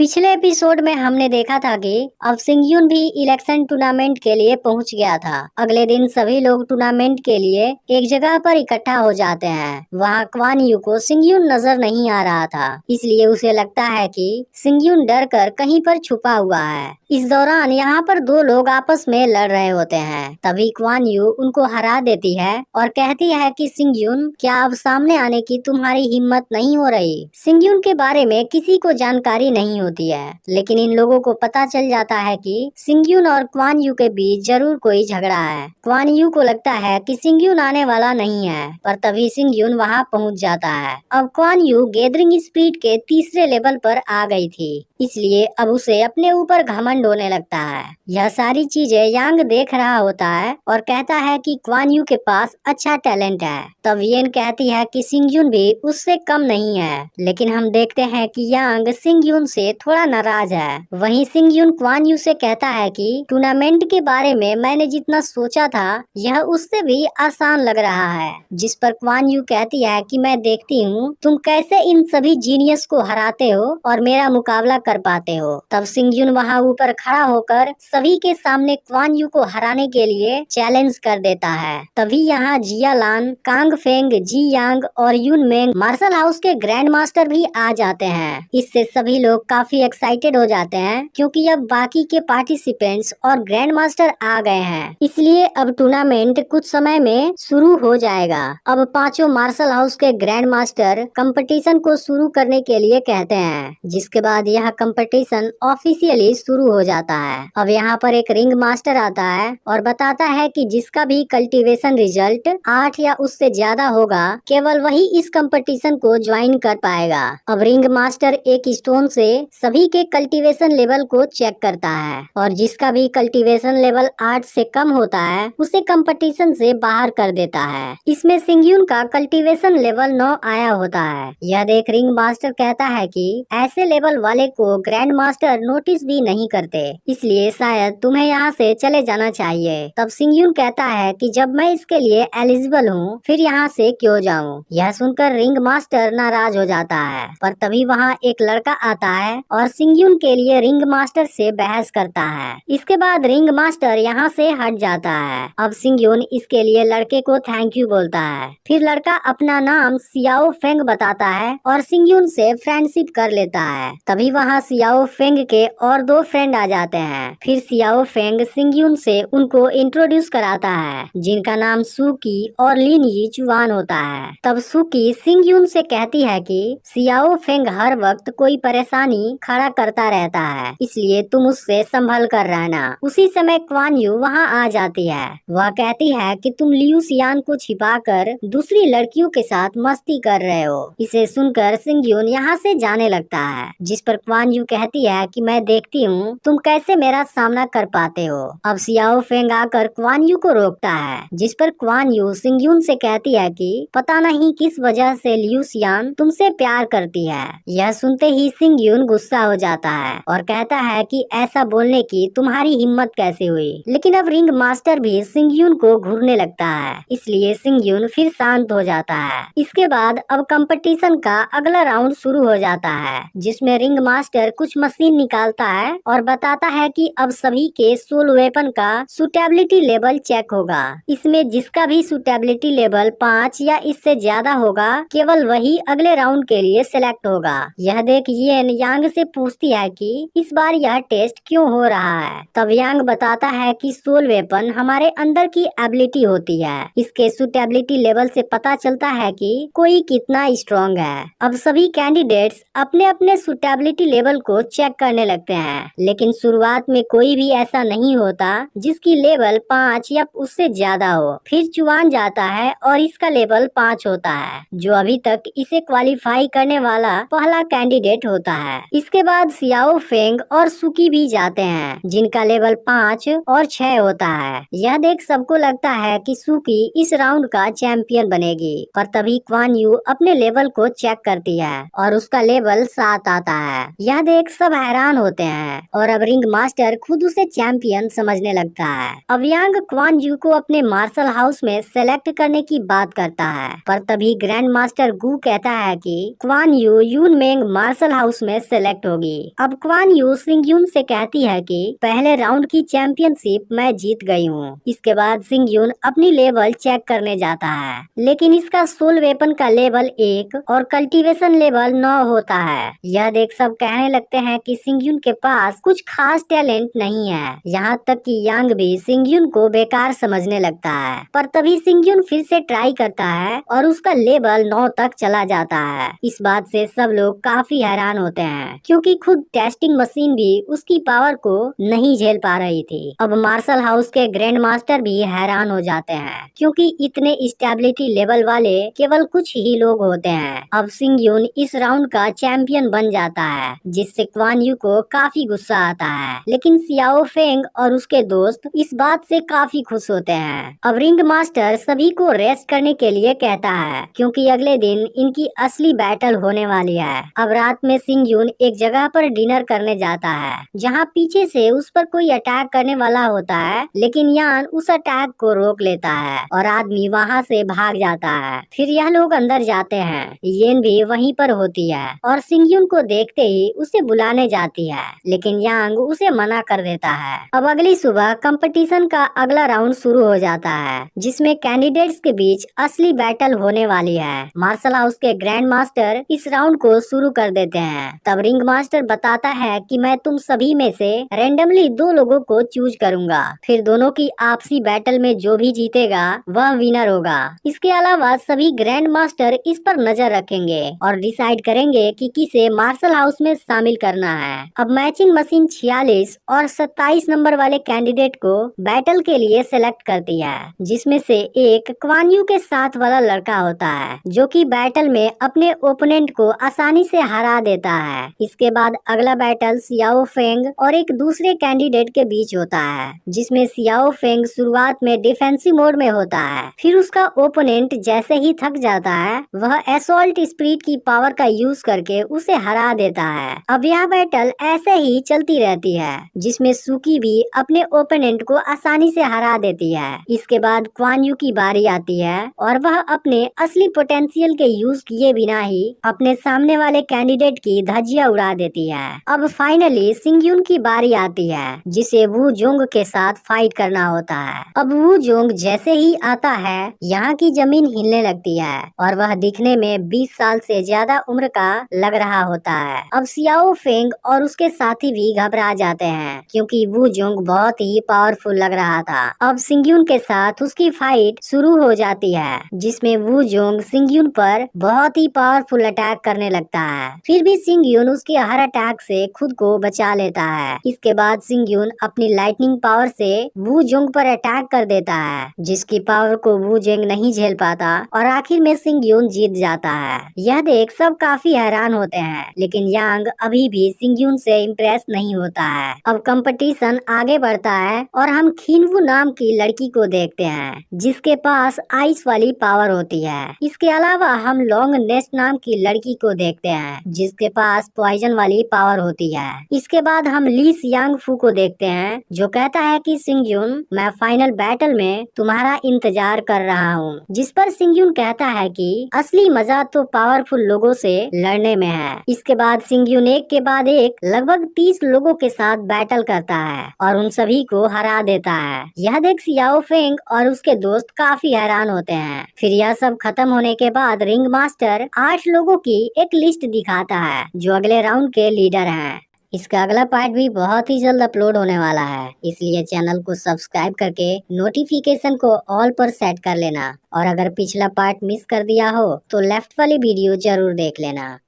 पिछले एपिसोड में हमने देखा था कि अब सिंगयुन भी इलेक्शन टूर्नामेंट के लिए पहुंच गया था। अगले दिन सभी लोग टूर्नामेंट के लिए एक जगह पर इकट्ठा हो जाते हैं। वहां क्वान यू को सिंगयुन नजर नहीं आ रहा था, इसलिए उसे लगता है कि सिंगयुन डर कर कहीं पर छुपा हुआ है। इस दौरान यहाँ पर दो लोग आपस में लड़ रहे होते हैं। तभी क्वान यू उनको हरा देती है और कहती है कि सिंगयुन, क्या अब सामने आने की तुम्हारी हिम्मत नहीं हो रही? सिंगयुन के बारे में किसी को जानकारी नहीं होती है, लेकिन इन लोगों को पता चल जाता है कि सिंगयुन और क्वान यू के बीच जरूर कोई झगड़ा है। क्वान यू को लगता है कि सिंगयुन आने वाला नहीं है, पर तभी सिंगयुन वहां पहुंच जाता है। अब क्वान यू गैदरिंग स्पिरिट के तीसरे लेवल पर आ गई थी, इसलिए अब उसे अपने ऊपर घमंड होने लगता है। यह सारी चीजें यांग देख रहा होता है और कहता है कि क्वान यू के पास अच्छा टैलेंट है। तब येन कहती है कि सिंगयुन भी उससे कम नहीं है, लेकिन हम देखते हैं कि यांग सिंगयुन से थोड़ा नाराज है। वहीं सिंगयुन क्वान यू से कहता है कि टूर्नामेंट के बारे में मैंने जितना सोचा था यह उससे भी आसान लग रहा है। जिस पर क्वान यू कहती है कि मैं देखती हूँ तुम कैसे इन सभी जीनियस को हराते हो और मेरा मुकाबला कर पाते हो। तब सिंगयुन वहाँ ऊपर खड़ा होकर सभी के सामने क्वान यू को हराने के लिए चैलेंज कर देता है। तभी यहाँ जिया लान, कांग फेंग, जी यांग और युन मेंग मार्शल हाउस के ग्रैंड मास्टर भी आ जाते हैं। इससे सभी लोग काफी एक्साइटेड हो जाते हैं, क्योंकि अब बाकी के पार्टिसिपेंट्स और ग्रैंड मास्टर आ गए हैं। इसलिए अब टूर्नामेंट कुछ समय में शुरू हो जाएगा। अब पांचों मार्शल हाउस के ग्रैंड मास्टर कंपटीशन को शुरू करने के लिए कहते हैं, जिसके बाद यह कंपटीशन ऑफिशियली शुरू हो जाता है। अब यहाँ पर एक रिंग मास्टर आता है और बताता है कि जिसका भी कल्टीवेशन रिजल्ट 8 या उससे ज्यादा होगा, केवल वही इस कंपटीशन को ज्वाइन कर पाएगा। अब रिंग मास्टर एक स्टोन से सभी के कल्टीवेशन लेवल को चेक करता है और जिसका भी कल्टीवेशन लेवल 8 से कम होता है उसे कंपटीशन से बाहर कर देता है। इसमें सिंगयुन का कल्टीवेशन लेवल 9 आया होता है। यह देख रिंग मास्टर कहता है कि ऐसे लेवल वाले को ग्रैंड मास्टर नोटिस भी नहीं करते, इसलिए शायद तुम्हें यहाँ से चले जाना चाहिए। तब सिंगयुन कहता है कि जब मैं इसके लिए एलिजिबल हूँ फिर यहाँ से क्यों जाऊँ। यह सुनकर रिंग मास्टर नाराज हो जाता है, पर तभी वहाँ एक लड़का आता है और सिंगयुन के लिए रिंग मास्टर से बहस करता है। इसके बाद रिंग मास्टर यहाँ से हट जाता है। अब सिंगयुन इसके लिए लड़के को थैंक यू बोलता है। फिर लड़का अपना नाम सियाओ फेंग बताता है और सिंगयुन से फ्रेंडशिप कर लेता है। तभी वहाँ सियाओ फेंग के और दो फ्रेंड आ जाते हैं। फिर सियाओ फेंग सिंगयुन से उनको इंट्रोड्यूस कराता है, जिनका नाम सुकी और लिन यी चुआन होता है। तब सुकी सिंगयुन से कहती है कि सियाओ फेंग हर वक्त कोई परेशानी खड़ा करता रहता है, इसलिए तुम उससे संभल कर रहना। उसी समय क्वान यू वहाँ आ जाती है। वह कहती है कि तुम लियू सियान को छिपाकर दूसरी लड़कियों के साथ मस्ती कर रहे हो। इसे सुनकर सिंगयुन यहाँ से जाने लगता है, जिस पर क्वान यू कहती है कि मैं देखती हूँ तुम कैसे मेरा सामना कर पाते हो। अब सियाओ फेंग आकर क्वान यू को रोकता है, जिस पर क्वान यू सिंगयुन से कहती है कि पता नहीं किस वजह से लियू सियान तुमसे प्यार करती है। यह सुनते ही सिंगयुन गुस्सा हो जाता है और कहता है कि ऐसा बोलने की तुम्हारी हिम्मत कैसे हुई। लेकिन अब रिंग मास्टर भी सिंगयुन को घूरने लगता है, इसलिए सिंगयुन फिर शांत हो जाता है। इसके बाद अब कंपटीशन का अगला राउंड शुरू हो जाता है, जिसमें रिंग मास्टर कुछ मशीन निकालता है और बताता है कि अब सभी के सोल वेपन का सुटेबिलिटी लेवल चेक होगा। इसमें जिसका भी सुटेबिलिटी लेवल 5 या इससे ज्यादा होगा, केवल वही अगले राउंड के लिए सिलेक्ट होगा। यह देख येन यांग से पूछती है कि इस बार यह टेस्ट क्यों हो रहा है। तब यांग बताता है कि सोल वेपन हमारे अंदर की एबिलिटी होती है। इसके सुटेबिलिटी लेवल से पता चलता है कि कोई कितना स्ट्रॉन्ग है। अब सभी कैंडिडेट्स अपने अपने सुटेबिलिटी लेवल को चेक करने लगते हैं, लेकिन शुरुआत में कोई भी ऐसा नहीं होता जिसकी लेवल 5 या उससे ज्यादा हो। फिर चुआन जाता है और इसका लेवल 5 होता है, जो अभी तक इसे क्वालिफाई करने वाला पहला कैंडिडेट होता है। इसके बाद सियाओ फेंग और सुकी भी जाते हैं, जिनका लेवल 5 और 6 होता है। यह देख सबको लगता है कि सुकी इस राउंड का चैंपियन बनेगी, पर तभी क्वान यू अपने लेवल को चेक करती है और उसका लेवल 7 आता है। यह देख सब हैरान होते हैं और अब रिंग मास्टर खुद उसे चैंपियन समझने लगता है। अब यांग क्वान यू को अपने मार्शल हाउस में सेलेक्ट करने की बात करता है, पर तभी ग्रैंड मास्टर गु कहता है कि क्वान यू यून मेंग मार्शल हाउस में सेलेक्ट होगी। अब क्वान यू सिंग यून से कहती है कि पहले राउंड की चैंपियनशिप मैं जीत गई हूँ। इसके बाद सिंग यून अपनी लेवल चेक करने जाता है, लेकिन इसका सोल वेपन का लेवल 1 और कल्टीवेशन लेवल 9 होता है। यह देख सब कहने लगते हैं कि सिंग यून के पास कुछ खास टैलेंट नहीं है। यहाँ तक कि यांग भी सिंग यून को बेकार समझने लगता है, पर तभी सिंग यून फिर से ट्राई करता है और उसका लेवल 9 तक चला जाता है। इस बात से सब लोग काफी हैरान होते हैं, क्योंकि खुद टेस्टिंग मशीन भी उसकी पावर को नहीं झेल पा रही थी। अब मार्शल हाउस के ग्रैंड मास्टर भी हैरान हो जाते हैं, क्योंकि इतने स्टेबिलिटी लेवल वाले केवल कुछ ही लोग होते हैं। अब सिंग यून इस राउंड का चैंपियन बन जाता है, जिससे क्वान यू को काफी गुस्सा आता है, लेकिन सियाओ फेंग और उसके दोस्त इस बात से काफी खुश होते हैं। अब रिंग मास्टर सभी को रेस्ट करने के लिए कहता है, क्योंकि अगले दिन इनकी असली बैटल होने वाली है। अब रात में सिंग यून एक जगह पर डिनर करने जाता है, जहां पीछे से उस पर कोई अटैक करने वाला होता है, लेकिन यान उस अटैक को रोक लेता है और आदमी वहां से भाग जाता है। फिर यह लोग अंदर जाते हैं। येन भी वहीं पर होती है और सिंग यून को देखते ही उसे बुलाने जाती है, लेकिन यांग उसे मना कर देता है। अब अगली सुबह कंपटीशन का अगला राउंड शुरू हो जाता है, जिसमें कैंडिडेट्स के बीच असली बैटल होने वाली है। मार्शल हाउस के ग्रैंड मास्टर इस राउंड को शुरू कर देते हैं। तब रिंग मास्टर बताता है कि मैं तुम सभी में से रेंडमली 2 लोगों को चूज करूंगा, फिर दोनों की आपसी बैटल में जो भी जीतेगा वह विनर होगा। इसके अलावा सभी ग्रैंड मास्टर इस पर नजर रखेंगे और डिसाइड करेंगे कि किसे मार्शल हाउस में शामिल करना है। अब मैचिंग मशीन 46 और 27 नंबर वाले कैंडिडेट को बैटल के लिए सेलेक्ट करती है, जिसमें से एक क्वान यू के साथ वाला लड़का होता है, जो कि बैटल में अपने ओपोनेंट को आसानी से हरा देता है। इसके बाद अगला बैटल सियाओ फेंग और एक दूसरे कैंडिडेट के बीच होता है, जिसमें सियाओ फेंग शुरुआत में डिफेंसिव मोड में होता है। फिर उसका ओपोनेंट जैसे ही थक जाता है, वह असॉल्ट स्पिरिट की पावर का यूज करके उसे हरा देता है। अब यह बैटल ऐसे ही चलती रहती है, जिसमें सुकी भी अपने ओपोनेंट को आसानी से हरा देती है। इसके बाद क्वान यू की बारी आती है और वह अपने असली पोटेंशियल के यूज किए बिना ही अपने सामने वाले कैंडिडेट की धज्जियां उड़ा देती है। अब फाइनली सिंग यून की बारी आती है, जिसे वू जोंग के साथ फाइट करना होता है। अब वू जोंग जैसे ही आता है, यहाँ की जमीन हिलने लगती है और वह दिखने में 20 साल से ज्यादा उम्र का लग रहा होता है। अब सियाओ फेंग और उसके साथी भी घबरा जाते हैं, क्योंकि वू जोंग बहुत ही पावरफुल लग रहा था। अब सिंग यून के साथ उसकी फाइट शुरू हो जाती है, जिसमें वू जोंग सिंग यून पर बहुत ही पावरफुल अटैक करने लगता है। फिर भी सिंग यून उसके हर अटैक से खुद को बचा लेता है। इसके बाद सिंग यून अपनी लाइटनिंग पावर से वू जोंग पर अटैक कर देता है, जिसकी पावर को वू जोंग नहीं झेल पाता और आखिर में सिंग यून जीत जाता है। यह देख सब काफी हैरान होते हैं, लेकिन यांग अभी भी सिंग यून से इम्प्रेस नहीं होता है। अब कंपटीशन आगे बढ़ता है और हम खिनवू नाम की लड़की को देखते हैं, जिसके पास आइस वाली पावर होती है। इसके अलावा हम लॉन्ग नेस्ट नाम की लड़की को देखते हैं, जिसके पास पॉइजन वाली पावर होती है। इसके बाद हम ली सियांग फू को देखते हैं, जो कहता है कि सिंग यून, मैं फाइनल बैटल में तुम्हारा इंतजार कर रहा हूँ। जिस पर सिंग यून कहता है कि असली मजा तो पावरफुल लोगों से लड़ने में है। इसके बाद सिंग यून एक के बाद एक लगभग 30 लोगों के साथ बैटल करता है और उन सभी को हरा देता है। यह देख सियाओ फेंग और उसके दोस्त काफी हैरान होते हैं। फिर यह सब खत्म होने के बाद रिंग मास्टर 8 लोगों की एक लिस्ट दिखाता है, जो अगले राउंड के लीडर हैं। इसका अगला पार्ट भी बहुत ही जल्द अपलोड होने वाला है, इसलिए चैनल को सब्सक्राइब करके नोटिफिकेशन को ऑल पर सेट कर लेना। और अगर पिछला पार्ट मिस कर दिया हो तो लेफ्ट वाली वीडियो जरूर देख लेना।